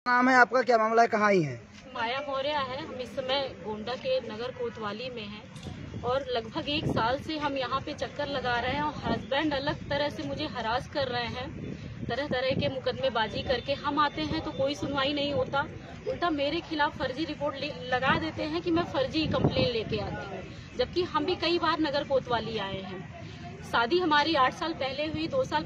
नाम है आपका, क्या मामला है, कहाँ ही है? माया मौर्य है। हम इस समय गोंडा के नगर कोतवाली में हैं और लगभग 1 साल से हम यहाँ पे चक्कर लगा रहे हैं और हस्बैंड अलग तरह से मुझे हरास कर रहे हैं। तरह तरह के मुकदमेबाजी करके हम आते हैं तो कोई सुनवाई नहीं होता, उल्टा मेरे खिलाफ फर्जी रिपोर्ट लगा देते हैं कि मैं फर्जी कंप्लेन लेके आती हूँ, जबकि हम भी कई बार नगर कोतवाली आए हैं। शादी हमारी 8 साल पहले हुई, 2 साल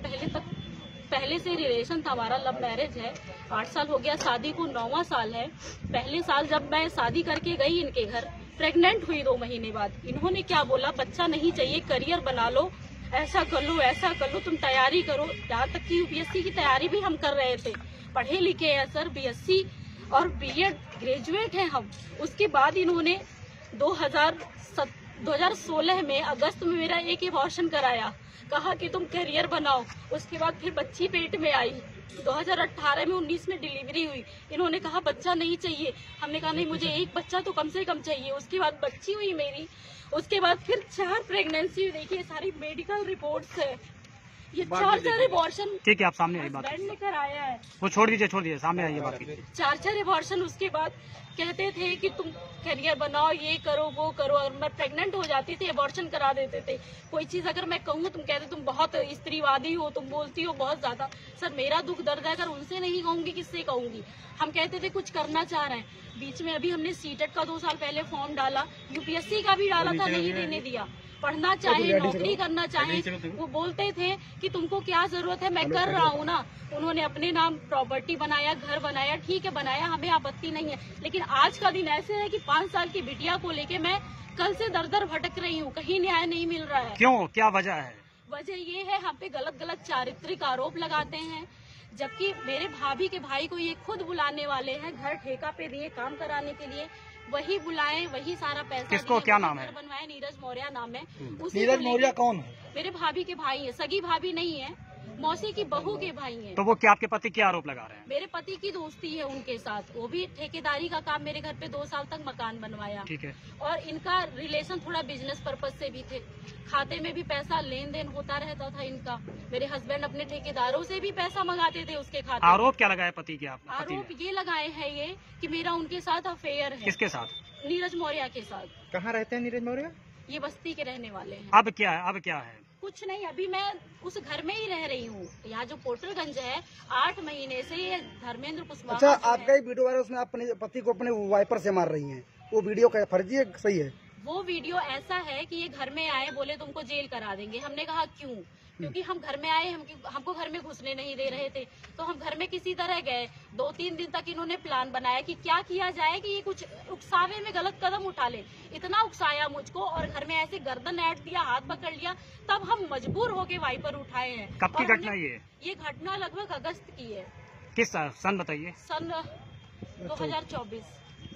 पहले से रिलेशन था, हमारा लव मैरिज है। 8 साल हो गया शादी को, 9वां साल है। पहले साल जब मैं शादी करके गई इनके घर, प्रेग्नेंट हुई 2 महीने बाद, इन्होंने क्या बोला, बच्चा नहीं चाहिए, करियर बना लो, ऐसा कर लो, ऐसा कर लो, तुम तैयारी करो। यहाँ तक कि यूपीएससी की तैयारी भी हम कर रहे थे, पढ़े लिखे हैं सर, बीएससी और बीएड ग्रेजुएट हैं हम। उसके बाद इन्होंने 2016 में अगस्त में मेरा एक एबॉर्शन कराया, कहा कि तुम करियर बनाओ। उसके बाद फिर बच्ची पेट में आई, 2018 में 19 में डिलीवरी हुई। इन्होंने कहा बच्चा नहीं चाहिए, हमने कहा नहीं, मुझे एक बच्चा तो कम से कम चाहिए। उसके बाद बच्ची हुई मेरी, उसके बाद फिर 4 प्रेगनेंसी हुई। देखिए सारी मेडिकल रिपोर्ट्स है, ये 4 एबॉर्शन। ठीक है, आप सामने आई बात हस्बैंड ने कराया है। वो छोड़ दीजिए, सामने आइए बात कीजिए। 4 एबॉर्शन। उसके बाद कहते थे कि तुम करियर बनाओ, ये करो, वो करो, और मैं प्रेग्नेंट हो जाती थी, एबॉर्शन करा देते थे। कोई चीज अगर मैं कहूँ, तुम कहते तुम बहुत स्त्रीवादी हो, तुम बोलती हो बहुत ज्यादा। सर मेरा दुख दर्द है, अगर उनसे नहीं कहूंगी किससे कहूंगी। हम कहते थे कुछ करना चाह रहे हैं। बीच में अभी हमने सीटेट का 2 साल पहले फॉर्म डाला, यूपीएससी का भी डाला था, नहीं देने दिया। पढ़ना चाहे, नौकरी करना चाहे, वो बोलते थे कि तुमको क्या जरूरत है, मैं कर रहा हूँ ना। उन्होंने अपने नाम प्रॉपर्टी बनाया, घर बनाया, ठीक है बनाया, हमें आपत्ति नहीं है। लेकिन आज का दिन ऐसे है कि 5 साल की बिटिया को लेके मैं कल से दर दर भटक रही हूँ, कहीं न्याय नहीं मिल रहा है। क्यों, क्या वजह है? वजह ये है, हम पे गलत चारित्रिक आरोप लगाते हैं, जबकि मेरे भाभी के भाई को ये खुद बुलाने वाले हैं, घर ठेका पे दिए काम कराने के लिए, वही बुलाए, वही सारा पैसा। किसको, क्या नाम है? बनवाए, नीरज मौर्य नाम है। नीरज मौर्य कौन है? मेरे भाभी के भाई है, सगी भाभी नहीं है, मौसी की बहू के भाई हैं। तो वो क्या आपके पति क्या आरोप लगा रहे हैं? मेरे पति की दोस्ती है उनके साथ, वो भी ठेकेदारी का काम, मेरे घर पे 2 साल तक मकान बनवाया। ठीक है। और इनका रिलेशन थोड़ा बिजनेस पर्पज से भी थे, खाते में भी पैसा लेन देन होता रहता था इनका। मेरे हस्बैंड अपने ठेकेदारों से भी पैसा मंगाते थे उसके खाते। आरोप क्या लगाया पति के? आप आरोप ये लगाए हैं ये कि मेरा उनके साथ अफेयर है। किसके साथ? नीरज मौर्य के साथ। कहाँ रहते हैं नीरज मौर्य? ये बस्ती के रहने वाले हैं। अब क्या है? कुछ नहीं, अभी मैं उस घर में ही रह रही हूँ। यहाँ जो पोर्टलगंज है, 8 महीने से ये धर्मेंद्र कुशवाहा। अच्छा, आपका ही वीडियो वायरल, उसमें अपने पति को अपने वाइपर से मार रही हैं, वो वीडियो क्या फर्जी है, सही है? वो वीडियो ऐसा है कि ये घर में आए, बोले तुमको जेल करा देंगे। हमने कहा क्यों? क्योंकि हम घर में आए, हमको घर में घुसने नहीं दे रहे थे, तो हम घर में किसी तरह गए। 2-3 दिन तक इन्होंने प्लान बनाया कि क्या किया जाए कि ये कुछ उकसावे में गलत कदम उठा ले। इतना उकसाया मुझको और घर में ऐसे गर्दन ऐट दिया, हाथ पकड़ लिया, तब हम मजबूर होके वाइपर उठाए हैं। कब की घटना ये घटना लगभग अगस्त की है। किस सन बताइए? सन 2024।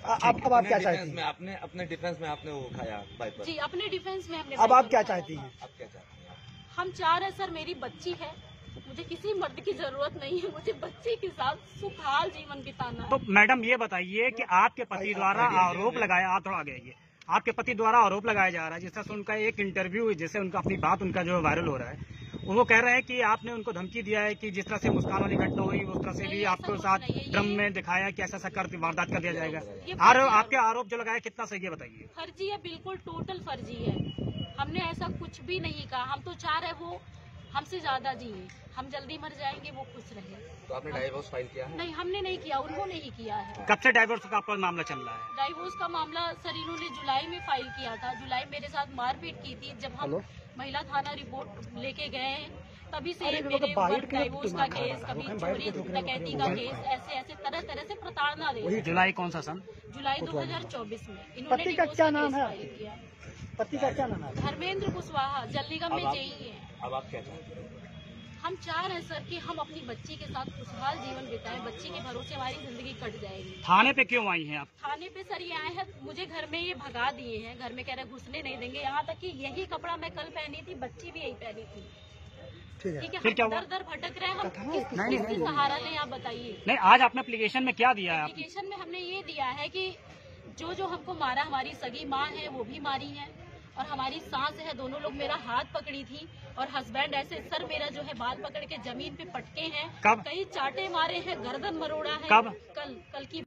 अब आप क्या चाहती हैं? आपने अपने डिफेंस में आपने वो उठाया वाइपर? जी, अपने डिफेंस में हमने। अब आप क्या चाहती हैं? आप क्या चाहती हैं? हम चाह रहे सर, मेरी बच्ची है, मुझे किसी मर्द की जरूरत नहीं है, मुझे बच्ची के साथ सुखहाल जीवन बिताना है। तो मैडम ये बताइए कि आपके पति द्वारा आरोप लगाया, आप थोड़ा आगे आइए, आपके पति द्वारा आरोप लगाया जा रहा है, जिस तरह से उनका एक इंटरव्यू, जैसे उनका अपनी बात उनका जो वायरल हो रहा है, वो कह रहे हैं कि आपने उनको धमकी दिया है कि जिस तरह से मुस्कान वाली घटना हुई उस तरह से भी आपको साथ ड्रम में दिखाया कि ऐसा कर वारदात कर दिया जाएगा। आपके आरोप जो लगाया कितना सही है बताइए? फर्जी है, बिल्कुल टोटल फर्जी है। हमने ऐसा कुछ भी नहीं कहा। हम तो चाह रहे वो हमसे ज्यादा जिए, हम जल्दी मर जाएंगे, वो खुश रहे। तो आपने डाइवोर्स फाइल किया है? नहीं, हमने नहीं किया, उन्होंने ही किया है। कब से डाइवोर्स का आपका मामला चल रहा है? डाइवोर्स का मामला सर इन्होंने जुलाई में फाइल किया था। जुलाई मेरे साथ मारपीट की थी, जब हम महिला थाना रिपोर्ट लेके गए, तभी से मेरे ऊपर डाइवोर्स का केस, कभी चोरी डकैती का केस, ऐसे तरह से प्रताड़ना दे। जुलाई कौन सा सन? जुलाई 2024 में इन्होंने। पति का क्या नाम है? पति का क्या नाम है? धर्मेंद्र कुशवाहा, जल्लीगम में जेई है। अब आप क्या चाहते हैं? हम चाह रहे हैं सर कि हम अपनी बच्ची के साथ खुशहाल जीवन बिताएं, बच्ची के भरोसे हमारी जिंदगी कट जाएगी। थाने पे क्यों आई हैं आप? थाने पे सर ये आए हैं, मुझे घर में ये भगा दिए हैं, घर में कह रहे घुसने नहीं देंगे। यहाँ तक कि यही कपड़ा मैं कल पहनी थी, बच्ची भी यही पहनी थी। ठीक है, हम दर दर भटक रहे हैं, हम किसकी सहारा लें आप बताइए? नहीं, आज आपने एप्लीकेशन में क्या दिया है? एप्लीकेशन में हमने ये दिया है कि जो हमको मारा, हमारी सगी माँ है वो भी मारी है, और हमारी सास है, दोनों लोग मेरा हाथ पकड़ी थी और हस्बैंड ऐसे सर मेरा जो है बाल पकड़ के जमीन पे पटके हैं। कब? कई चाटे मारे हैं, गर्दन मरोड़ा है। कब? कल की